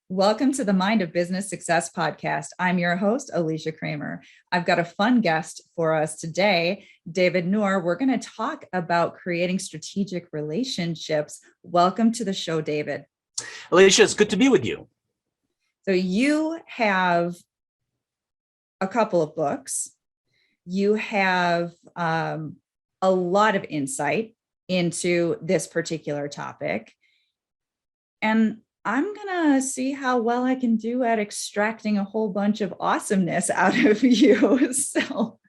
Welcome to the Mind of Business Success podcast. I'm your host, Alicia Cramer. I've got a fun guest for us today, David Nour. We're going to talk about creating strategic relationships. Welcome to the show, David. Alicia, it's good to be with you. So you have a couple of books. You have a lot of insight into this particular topic. And I'm going to see how well I can do at extracting a whole bunch of awesomeness out of you. So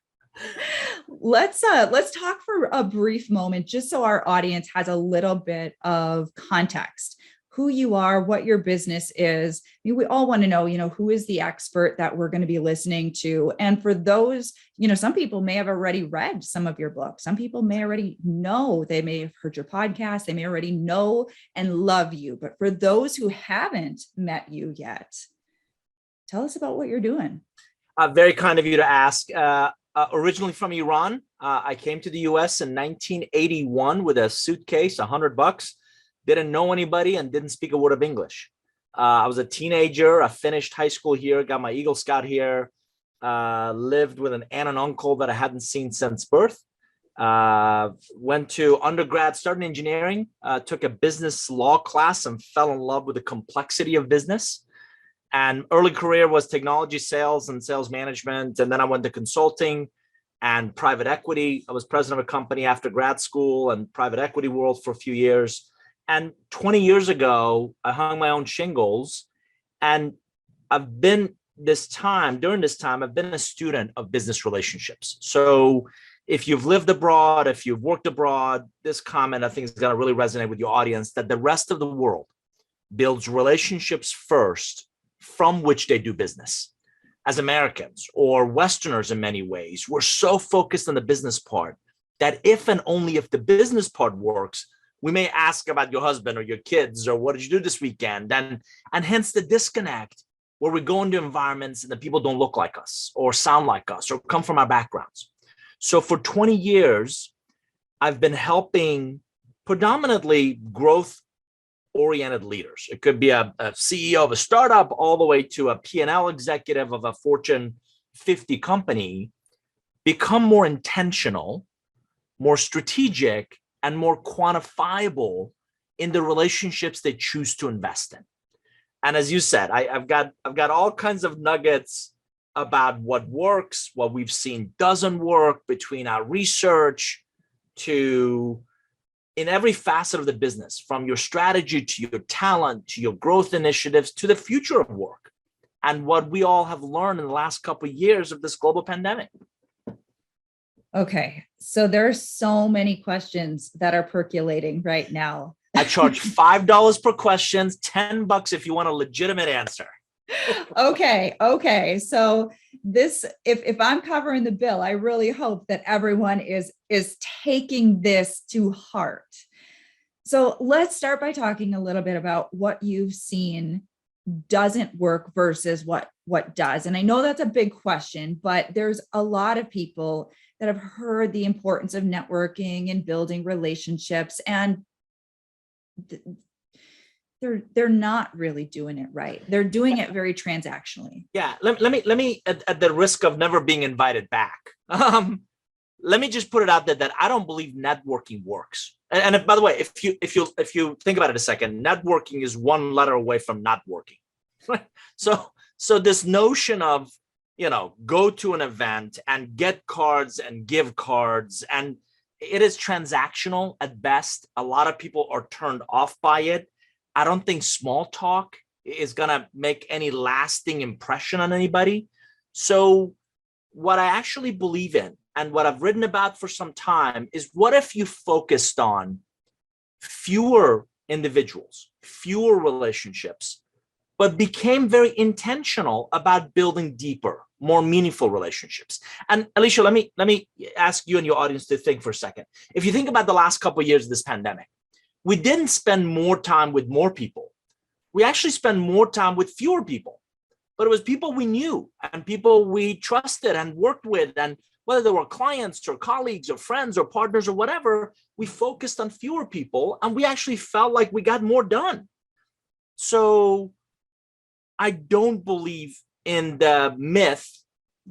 let's talk for a brief moment, just so our audience has a little bit of context. Who you are, what your business is. I mean, we all want to know, who is the expert that we're going to be listening to. And for those, some people may have already read some of your books. Some people may already know, they may have heard your podcast. They may already know and love you. But for those who haven't met you yet, tell us about what you're doing. Very kind of you to ask. Originally from Iran, I came to the US in 1981 with a suitcase, $100. Didn't know anybody and didn't speak a word of English. I was a teenager. I finished high school here, got my Eagle Scout here, lived with an aunt and uncle that I hadn't seen since birth. Went to undergrad, started engineering, took a business law class and fell in love with the complexity of business. And early career was technology sales and sales management. And then I went to consulting and private equity. I was president of a company after grad school and private equity world for a few years. And 20 years ago, I hung my own shingles, and during this time, I've been a student of business relationships. So if you've lived abroad, if you've worked abroad, this comment, I think, is going to really resonate with your audience, that the rest of the world builds relationships first from which they do business. As Americans or Westerners in many ways, we're so focused on the business part that if and only if the business part works, we may ask about your husband or your kids or what did you do this weekend? And hence the disconnect where we go into environments and the people don't look like us or sound like us or come from our backgrounds. So for 20 years, I've been helping predominantly growth-oriented leaders. It could be a CEO of a startup all the way to a P&L executive of a Fortune 50 company become more intentional, more strategic, and more quantifiable in the relationships they choose to invest in. And as you said, I've got all kinds of nuggets about what works, what we've seen doesn't work, between our research to in every facet of the business, from your strategy to your talent, to your growth initiatives, to the future of work, and what we all have learned in the last couple of years of this global pandemic. Okay, so there's so many questions that are percolating right now. I charge $5 per question, $10 if you want a legitimate answer. Okay. So this, if I'm covering the bill, I really hope that everyone is taking this to heart. So let's start by talking a little bit about what you've seen doesn't work versus what does. And I know that's a big question, but there's a lot of people that have heard the importance of networking and building relationships, and they're not really doing it right. They're doing it very transactionally. Yeah, let me at the risk of never being invited back, let me just put it out there that I don't believe networking works. And by the way, if you think about it a second, networking is one letter away from not working. So this notion of, go to an event and get cards and give cards, and it is transactional at best. A lot of people are turned off by it. I don't think small talk is going to make any lasting impression on anybody. So what I actually believe in, and what I've written about for some time, is what if you focused on fewer individuals, fewer relationships, but became very intentional about building deeper, more meaningful relationships. And Alicia, let me ask you and your audience to think for a second. If you think about the last couple of years of this pandemic, we didn't spend more time with more people. We actually spent more time with fewer people, but it was people we knew and people we trusted and worked with. And whether they were clients or colleagues or friends or partners or whatever, we focused on fewer people and we actually felt like we got more done. So I don't believe in the myth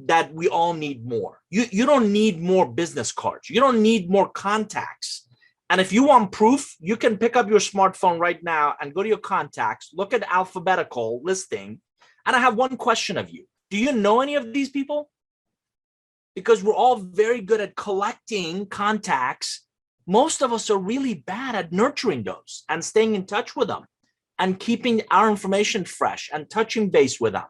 that we all need more. You don't need more business cards. You don't need more contacts. And if you want proof, you can pick up your smartphone right now and go to your contacts, look at alphabetical listing. And I have one question of you. Do you know any of these people? Because we're all very good at collecting contacts. Most of us are really bad at nurturing those and staying in touch with them and keeping our information fresh and touching base with them.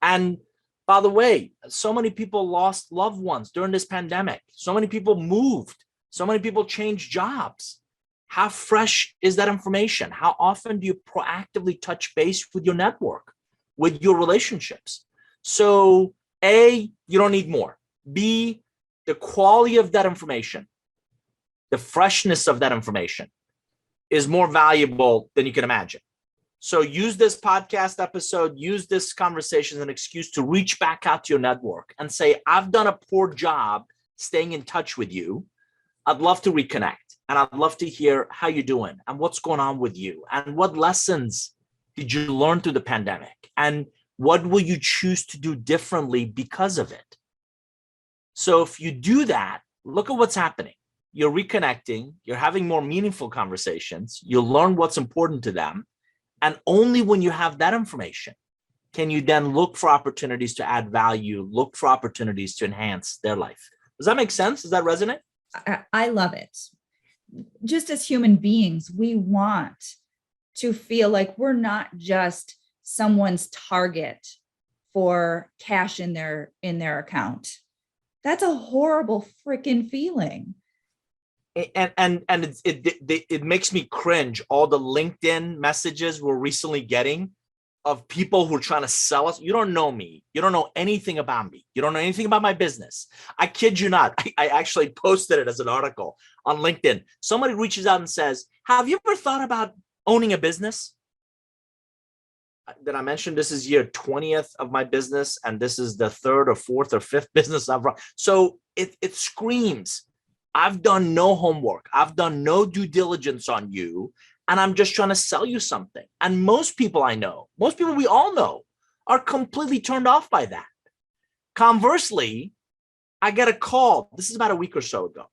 And by the way, so many people lost loved ones during this pandemic. So many people moved. So many people changed jobs. How fresh is that information? How often do you proactively touch base with your network, with your relationships? So A, you don't need more. B, the quality of that information, the freshness of that information is more valuable than you can imagine. So use this podcast episode, use this conversation as an excuse to reach back out to your network and say, I've done a poor job staying in touch with you. I'd love to reconnect. And I'd love to hear how you're doing and what's going on with you. And what lessons did you learn through the pandemic? And what will you choose to do differently because of it? So if you do that, look at what's happening. You're reconnecting. You're having more meaningful conversations. You'll learn what's important to them. And only when you have that information can you then look for opportunities to add value, look for opportunities to enhance their life. Does that make sense? Does that resonate? I love it. Just as human beings, we want to feel like we're not just someone's target for cash in their account. That's a horrible freaking feeling. And it makes me cringe. All the LinkedIn messages we're recently getting of people who are trying to sell us. You don't know me. You don't know anything about me. You don't know anything about my business. I kid you not. I actually posted it as an article on LinkedIn. Somebody reaches out and says, have you ever thought about owning a business? Did I mention this is year 20th of my business, and this is the third or fourth or fifth business I've run? So it screams, I've done no homework. I've done no due diligence on you. And I'm just trying to sell you something. And most people I know, most people we all know, are completely turned off by that. Conversely, I get a call. This is about a week or so ago.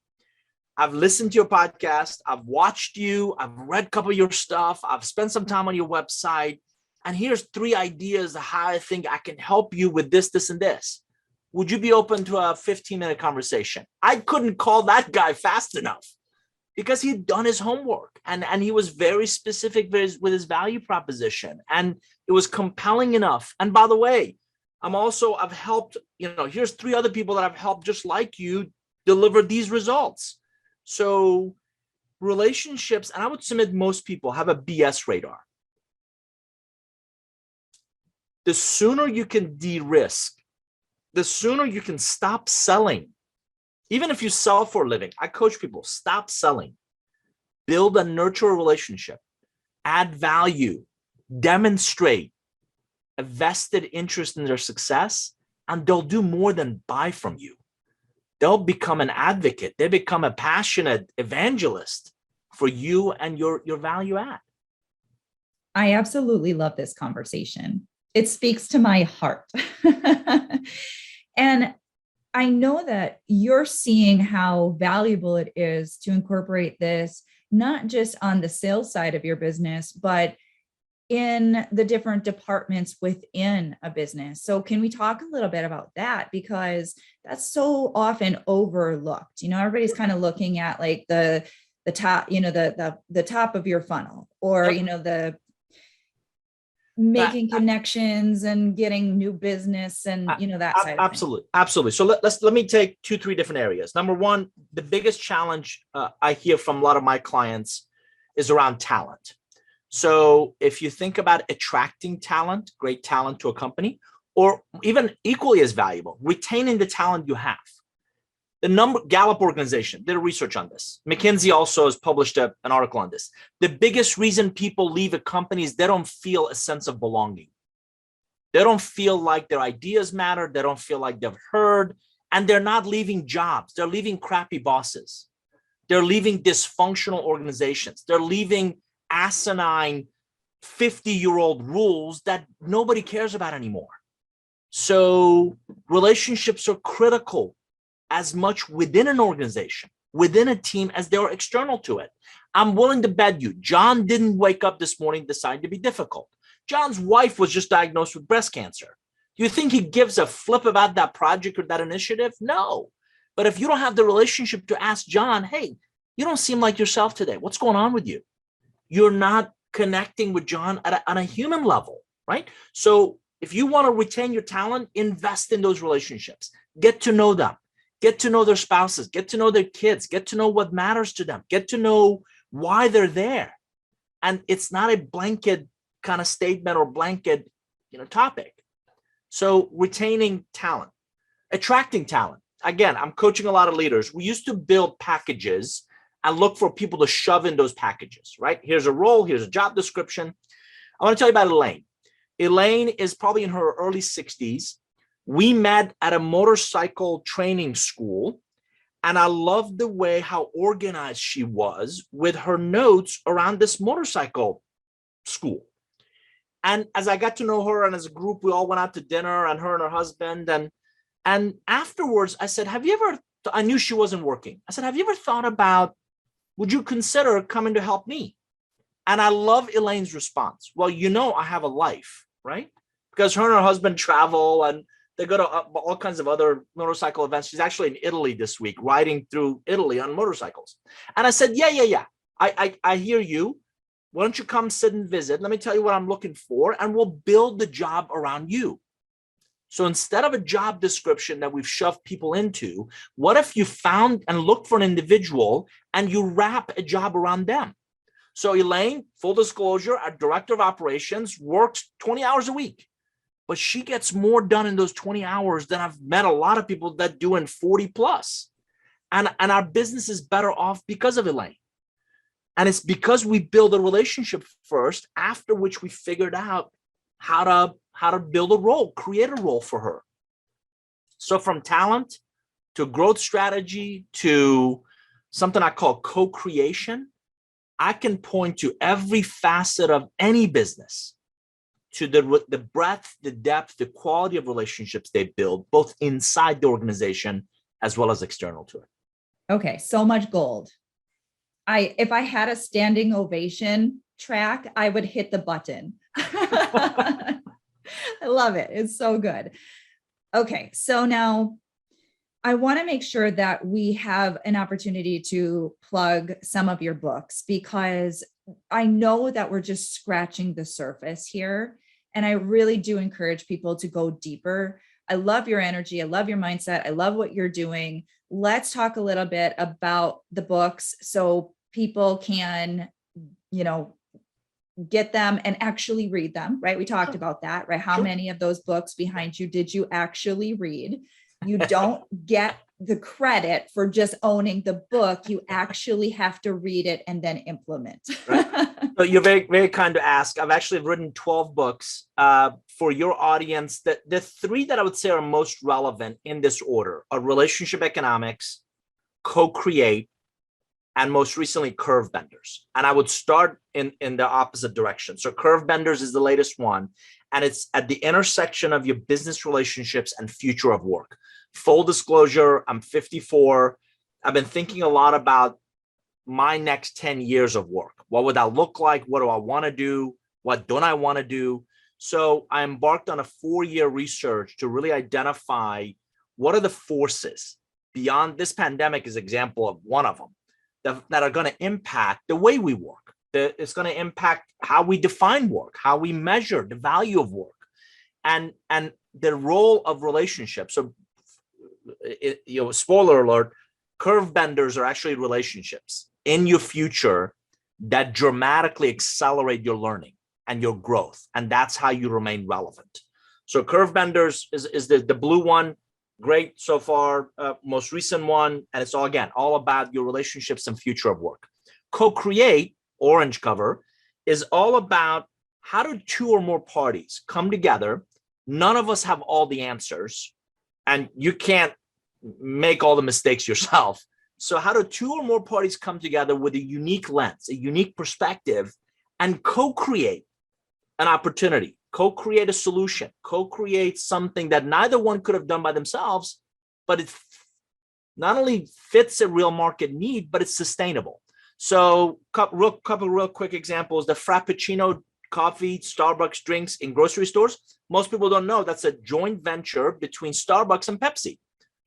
I've listened to your podcast. I've watched you. I've read a couple of your stuff. I've spent some time on your website. And here's 3 ideas of how I think I can help you with this, this, and this. Would you be open to a 15-minute conversation? I couldn't call that guy fast enough because he'd done his homework and he was very specific with his value proposition, and it was compelling enough. And by the way, I've helped, here's 3 other people that I've helped just like you deliver these results. So relationships, and I would submit most people have a BS radar. The sooner you can de-risk, the sooner you can stop selling. Even if you sell for a living, I coach people, stop selling, build and nurture a relationship, add value, demonstrate a vested interest in their success, and they'll do more than buy from you. They'll become an advocate. They become a passionate evangelist for you and your value add. I absolutely love this conversation. It speaks to my heart. And I know that you're seeing how valuable it is to incorporate this, not just on the sales side of your business, but in the different departments within a business. So can we talk a little bit about that? Because that's so often overlooked. Everybody's kind of looking at like the top, the top of your funnel, or, the making connections and getting new business and that side of things. Absolutely. So let me take 2-3 different areas. Number one, the biggest challenge I hear from a lot of my clients is around talent. So if you think about attracting talent, great talent to a company, or even equally as valuable, retaining the talent you have. The Gallup organization did a research on this. McKinsey also has published an article on this. The biggest reason people leave a company is they don't feel a sense of belonging. They don't feel like their ideas matter. They don't feel like they've heard, and they're not leaving jobs. They're leaving crappy bosses. They're leaving dysfunctional organizations. They're leaving asinine, 50-year-old rules that nobody cares about anymore. So relationships are critical as much within an organization, within a team, as they are external to it. I'm willing to bet you John didn't wake up this morning decide to be difficult. John's wife was just diagnosed with breast cancer. Do you think he gives a flip about that project or that initiative? No. But if you don't have the relationship to ask John, hey, you don't seem like yourself today. What's going on with you? You're not connecting with John on a human level, right? So if you want to retain your talent, invest in those relationships. Get to know them. Get to know their spouses. Get to know their kids. Get to know what matters to them. Get to know why they're there. And it's not a blanket kind of statement or blanket, topic. So retaining talent, attracting talent. Again, I'm coaching a lot of leaders. We used to build packages and look for people to shove in those packages, right? Here's a role, here's a job description. I want to tell you about Elaine. Elaine is probably in her early 60s. We met at a motorcycle training school, and I loved the way how organized she was with her notes around this motorcycle school. And as I got to know her, and as a group, we all went out to dinner, and her husband, and afterwards I said, I knew she wasn't working. I said, have you ever thought about, would you consider coming to help me? And I love Elaine's response. Well, I have a life, right? Because her and her husband travel, and they go to all kinds of other motorcycle events. She's actually in Italy this week, riding through Italy on motorcycles. And I said, yeah. I hear you. Why don't you come sit and visit? Let me tell you what I'm looking for, and we'll build the job around you. So instead of a job description that we've shoved people into, what if you found and looked for an individual and you wrap a job around them? So Elaine, full disclosure, our director of operations, works 20 hours a week, but she gets more done in those 20 hours than I've met a lot of people that do in 40 plus. And our business is better off because of Elaine. And it's because we build a relationship first, after which we figured out how to build a role, create a role for her. So from talent to growth strategy to something I call co-creation, I can point to every facet of any business, to the breadth, the depth, the quality of relationships they build, both inside the organization as well as external to it. Okay, so much gold. If I had a standing ovation track, I would hit the button. I love it. It's so good. Okay, so now I want to make sure that we have an opportunity to plug some of your books, because I know that we're just scratching the surface here. And I really do encourage people to go deeper. I love your energy. I love your mindset. I love what you're doing. Let's talk a little bit about the books so people can, get them and actually read them, right? We talked about that, right? How many of those books behind you did you actually read? You don't get the credit for just owning the book. You actually have to read it and then implement. Right. So you're very, very kind to ask. I've actually written 12 books for your audience. The three that I would say are most relevant in this order are Relationship Economics, Co-Create, and most recently Curve Benders. And I would start in the opposite direction. So Curve Benders is the latest one, and it's at the intersection of your business relationships and future of work. Full disclosure, I'm 54. I've been thinking a lot about my next 10 years of work. What would that look like? What do I want to do? What don't I want to do? So I embarked on a 4-year research to really identify what are the forces beyond this pandemic is an example of one of them that are going to impact the way we work. It's going to impact how we define work, how we measure the value of work, and the role of relationships. So, spoiler alert, curve benders are actually relationships in your future that dramatically accelerate your learning and your growth. And that's how you remain relevant. So curve benders is the blue one. Great so far, most recent one. And it's all about your relationships and future of work. Co-create, orange cover, is all about how do two or more parties come together. None of us have all the answers, and you can't make all the mistakes yourself. So how do two or more parties come together with a unique lens, a unique perspective, and co-create an opportunity, co-create a solution, co-create something that neither one could have done by themselves, but it not only fits a real market need, but it's sustainable. So couple real quick examples, the Frappuccino coffee, Starbucks drinks in grocery stores. Most people don't know that's a joint venture between Starbucks and Pepsi.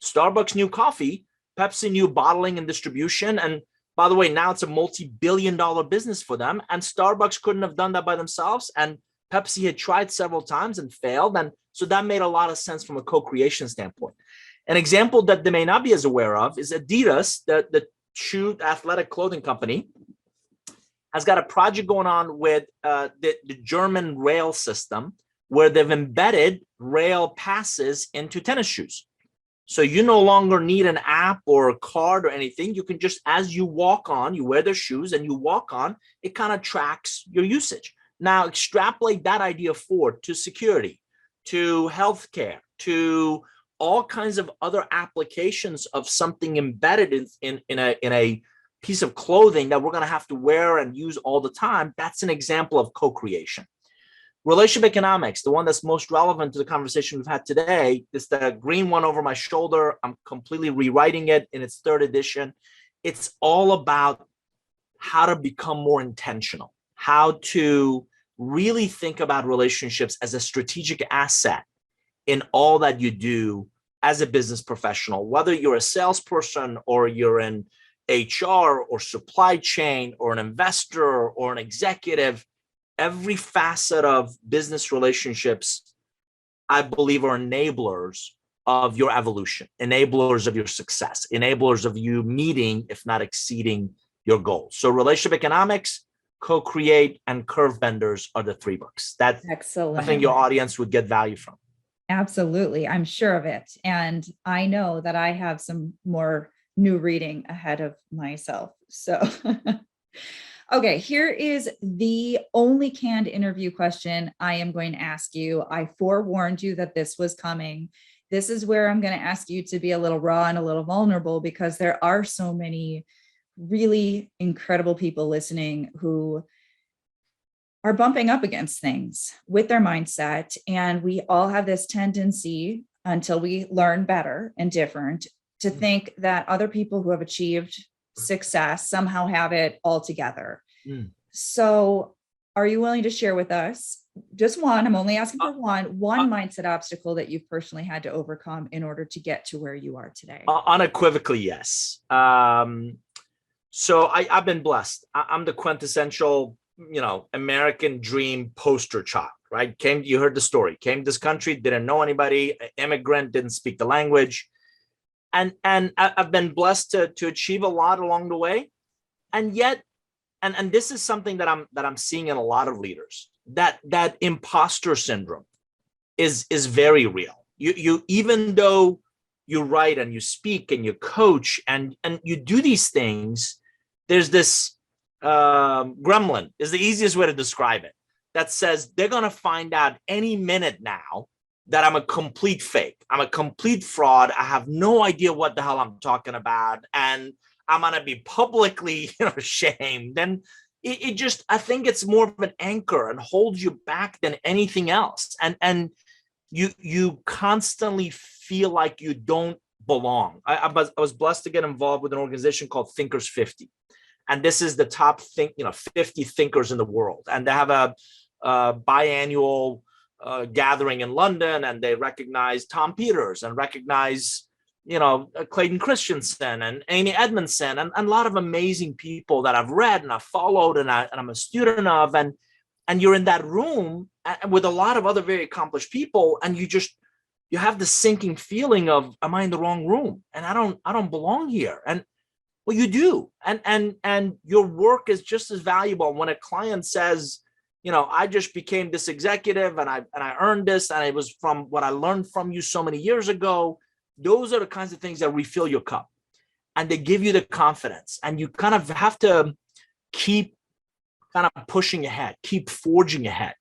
Starbucks knew coffee, Pepsi knew bottling and distribution. And by the way, now it's a multi-billion-dollar business for them. And Starbucks couldn't have done that by themselves. And Pepsi had tried several times and failed. And so that made a lot of sense from a co-creation standpoint. An example that they may not be as aware of is Adidas, the shoe athletic clothing company, has got a project going on with the German rail system where they've embedded rail passes into tennis shoes. So you no longer need an app or a card or anything. You can just, as you walk on, you wear their shoes and you walk on, it kind of tracks your usage. Now extrapolate that idea forward to security, to healthcare, to all kinds of other applications of something embedded in a piece of clothing that we're going to have to wear and use all the time. That's an example of co-creation. Relationship economics, the one that's most relevant to the conversation we've had today, is the green one over my shoulder. I'm completely rewriting it in its 3rd edition. It's all about how to become more intentional, how to really think about relationships as a strategic asset in all that you do as a business professional, whether you're a salesperson or you're in HR or supply chain or an investor or an executive. Every facet of business relationships, I believe, are enablers of your evolution, enablers of your success, enablers of you meeting, if not exceeding, your goals. So relationship economics, co-create, and curve benders are the 3 books that Excellent. I think your audience would get value from. Absolutely. I'm sure of it. And I know that I have some more new reading ahead of myself. So okay, here is the only canned interview question I am going to ask you. I forewarned you that this was coming. This is where I'm going to ask you to be a little raw and a little vulnerable, because there are so many really incredible people listening who are bumping up against things with their mindset. And we all have this tendency, until we learn better and different, to think that other people who have achieved success somehow have it all together. So are you willing to share with us just one, I'm only asking for one mindset obstacle that you've personally had to overcome in order to get to where you are today? Unequivocally, yes. So I've been blessed. I'm the quintessential, American dream poster child, right? You heard the story, came to this country, didn't know anybody, immigrant, didn't speak the language. And I've been blessed to achieve a lot along the way. And yet, and this is something that I'm seeing in a lot of leaders, that imposter syndrome is very real. You even though you write and you speak and you coach and you do these things, there's this gremlin is the easiest way to describe it, that says they're going to find out any minute now that I'm a complete fake. I'm a complete fraud. I have no idea what the hell I'm talking about. And I'm going to be publicly shamed. And it just, I think it's more of an anchor and holds you back than anything else. And you constantly feel like you don't belong. I was blessed to get involved with an organization called Thinkers 50. And this is the top 50 thinkers in the world. And they have a biannual gathering in London, and they recognize Tom Peters and recognize, Clayton Christensen and Amy Edmondson and a lot of amazing people that I've read and I've followed and I'm a student of. And you're in that room with a lot of other very accomplished people, and you have the sinking feeling of, am I in the wrong room? And I don't belong here. And well, you do. And your work is just as valuable. When a client says, I just became this executive and I earned this, and it was from what I learned from you so many years ago. Those are the kinds of things that refill your cup, and they give you the confidence, and you kind of have to keep kind of pushing ahead, keep forging ahead.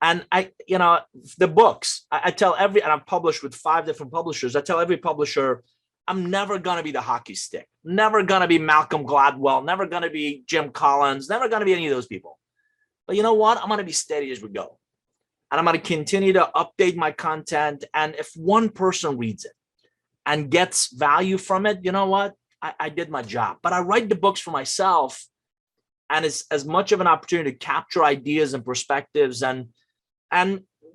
And the books, I tell and I've published with 5 different publishers. I tell every publisher, I'm never going to be the hockey stick, never going to be Malcolm Gladwell, never going to be Jim Collins, never going to be any of those people. But you know what? I'm going to be steady as we go. and I'm going to continue to update my content. And if one person reads it and gets value from it, you know what? I did my job. But I write the books for myself, and it's as much of an opportunity to capture ideas and perspectives. And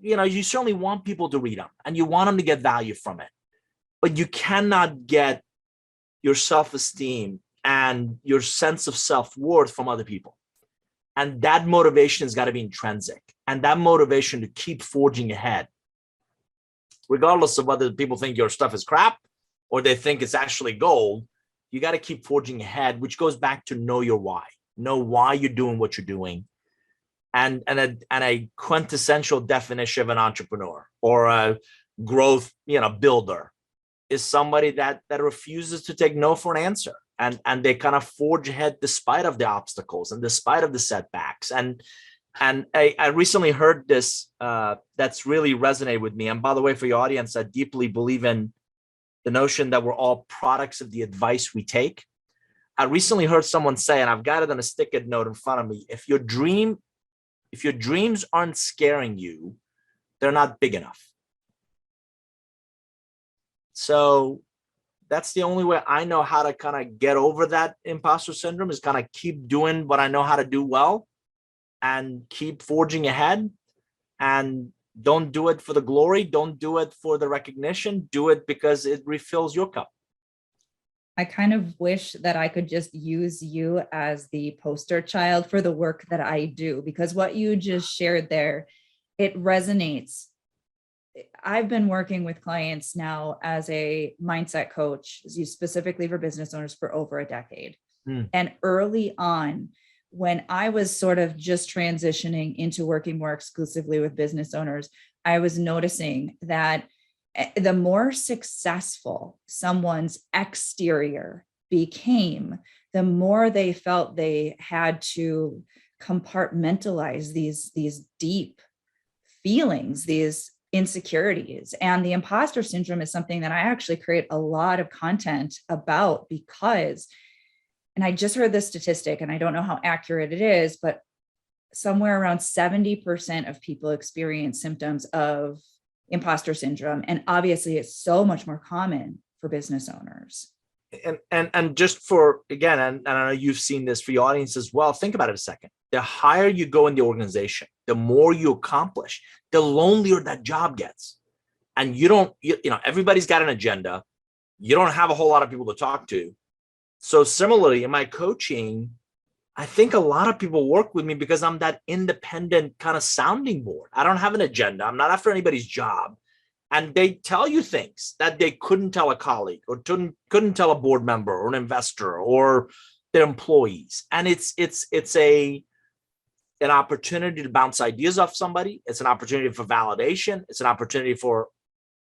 you certainly want people to read them, and you want them to get value from it. But you cannot get your self-esteem and your sense of self-worth from other people. And that motivation has got to be intrinsic. And that motivation to keep forging ahead, regardless of whether people think your stuff is crap or they think it's actually gold, you got to keep forging ahead, which goes back to know your why. Know why you're doing what you're doing. And a quintessential definition of an entrepreneur or a growth builder is somebody that refuses to take no for an answer, and they kind of forge ahead despite of the obstacles and despite of the setbacks. And I recently heard this that's really resonated with me. And by the way, for your audience, I deeply believe in the notion that we're all products of the advice we take. I recently heard someone say, and I've got it on a stick-it note in front of me, if your dreams aren't scaring you, they're not big enough. So that's the only way I know how to kind of get over that imposter syndrome, is kind of keep doing what I know how to do well and keep forging ahead. And don't do it for the glory. Don't do it for the recognition. Do it because it refills your cup. I kind of wish that I could just use you as the poster child for the work that I do, because what you just shared there, it resonates. I've been working with clients now as a mindset coach, specifically for business owners, for over a decade. And early on, when I was sort of just transitioning into working more exclusively with business owners, I was noticing that the more successful someone's exterior became, the more they felt they had to compartmentalize these deep feelings, these insecurities. And the imposter syndrome is something that I actually create a lot of content about, because, and I just heard this statistic, and I don't know how accurate it is, but somewhere around 70% of people experience symptoms of imposter syndrome. And obviously it's so much more common for business owners. And just for, again, and I know you've seen this for your audience as well, think about it a second. The higher you go in the organization, the more you accomplish, the lonelier that job gets. And everybody's got an agenda. You don't have a whole lot of people to talk to. So similarly, in my coaching, I think a lot of people work with me because I'm that independent kind of sounding board. I don't have an agenda. I'm not after anybody's job. And they tell you things that they couldn't tell a colleague or couldn't tell a board member or an investor or their employees. And it's an opportunity to bounce ideas off somebody. It's an opportunity for validation. It's an opportunity for,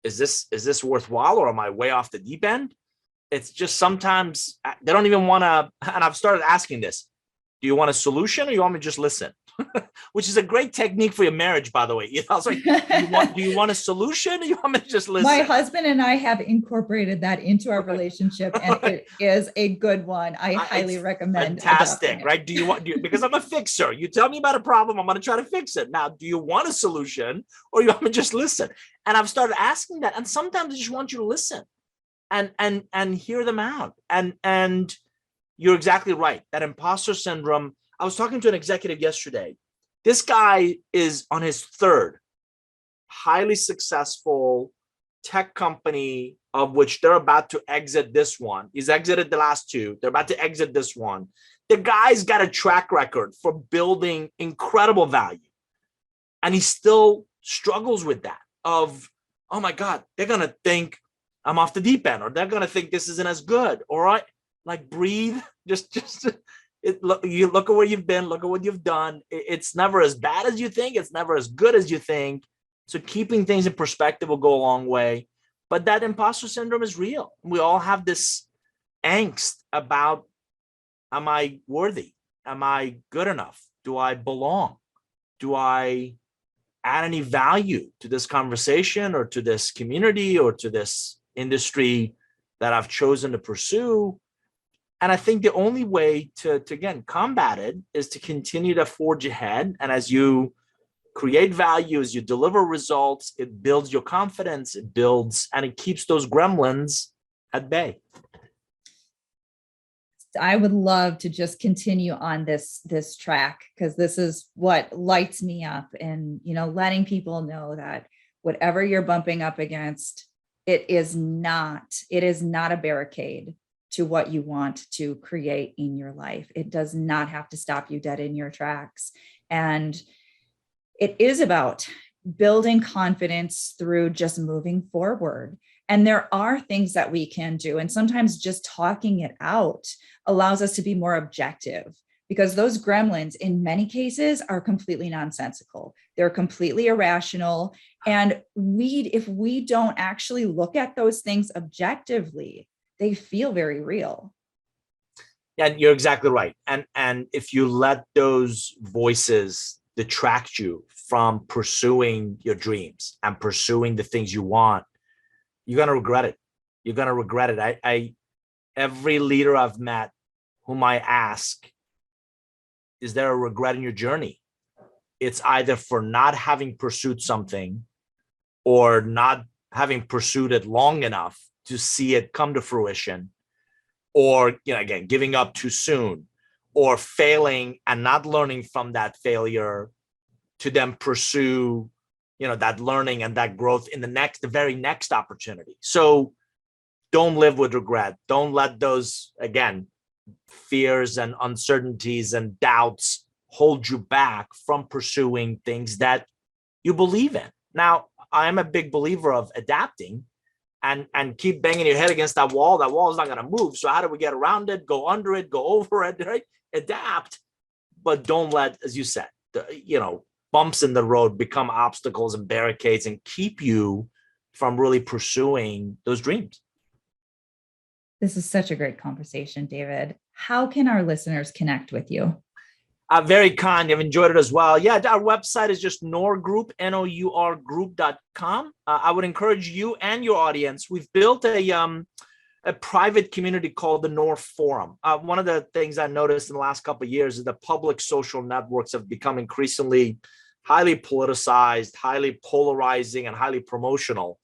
is this worthwhile, or am I way off the deep end? It's just sometimes they don't even want to, and I've started asking this, do you want a solution or you want me to just listen? Which is a great technique for your marriage, by the way. I was like, do you want a solution or you want me to just listen? My husband and I have incorporated that into our relationship, and it is a good one. I highly recommend. Fantastic, right? Because I'm a fixer. You tell me about a problem, I'm going to try to fix it. Now, do you want a solution or you want me to just listen? And I've started asking that. And sometimes I just want you to listen and hear them out. And you're exactly right. That imposter syndrome. I was talking to an executive yesterday. This guy is on his third highly successful tech company, of which they're about to exit this one. He's exited the last two. They're about to exit this one. The guy's got a track record for building incredible value. And he still struggles with that of, oh my God, they're going to think I'm off the deep end, or they're going to think this isn't as good. All right. Like, breathe, you look at where you've been, look at what you've done. It's never as bad as you think. It's never as good as you think. So keeping things in perspective will go a long way. But that imposter syndrome is real. We all have this angst about, am I worthy? Am I good enough? Do I belong? Do I add any value to this conversation or to this community or to this industry that I've chosen to pursue? And I think the only way to again, combat it is to continue to forge ahead. And as you create values, you deliver results, it builds your confidence, it builds, and it keeps those gremlins at bay. I would love to just continue on this track, because this is what lights me up, and letting people know that whatever you're bumping up against, it is not a barricade to what you want to create in your life. It does not have to stop you dead in your tracks. And it is about building confidence through just moving forward. And there are things that we can do. And sometimes just talking it out allows us to be more objective, because those gremlins in many cases are completely nonsensical. They're completely irrational. And if we don't actually look at those things objectively, they feel very real. Yeah, you're exactly right. And if you let those voices detract you from pursuing your dreams and pursuing the things you want, you're going to regret it. You're going to regret it. Every leader I've met whom I ask, is there a regret in your journey? It's either for not having pursued something or not having pursued it long enough to see it come to fruition, or, again, giving up too soon, or failing and not learning from that failure to then pursue that learning and that growth in the very next opportunity. So don't live with regret. Don't let those, again, fears and uncertainties and doubts hold you back from pursuing things that you believe in. Now, I'm a big believer of adapting and keep banging your head against that wall. That wall is not going to move. So how do we get around it, go under it, go over it, right? Adapt, but don't let, as you said, bumps in the road become obstacles and barricades and keep you from really pursuing those dreams. This is such a great conversation, David. How can our listeners connect with you? Very kind. I've enjoyed it as well. Yeah, our website is just Nour Group, Nour Group.com. I would encourage you and your audience. We've built a private community called the Nour Forum. One of the things I noticed in the last couple of years is the public social networks have become increasingly highly politicized, highly polarizing, and highly promotional.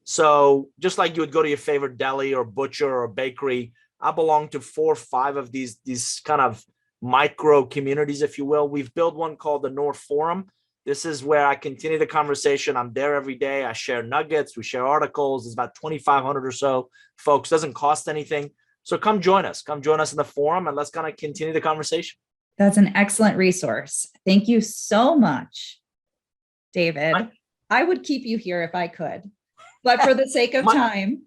So just like you would go to your favorite deli or butcher or bakery, I belong to 4 or 5 of these kind of micro communities, if you will. We've built one called the Nour Forum. This is where I continue the conversation. I'm there every day. I share nuggets. We share articles. There's about 2,500 or so folks. Doesn't cost anything. So come join us. Come join us in the forum, and let's kind of continue the conversation. That's an excellent resource. Thank you so much, David. I would keep you here if I could, but for the sake of time.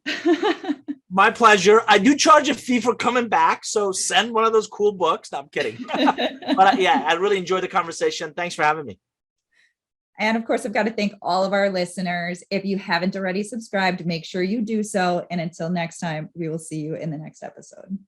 My pleasure. I do charge a fee for coming back, so send one of those cool books. No, I'm kidding. But yeah, I really enjoyed the conversation. Thanks for having me. And of course, I've got to thank all of our listeners. If you haven't already subscribed, make sure you do so. And until next time, we will see you in the next episode.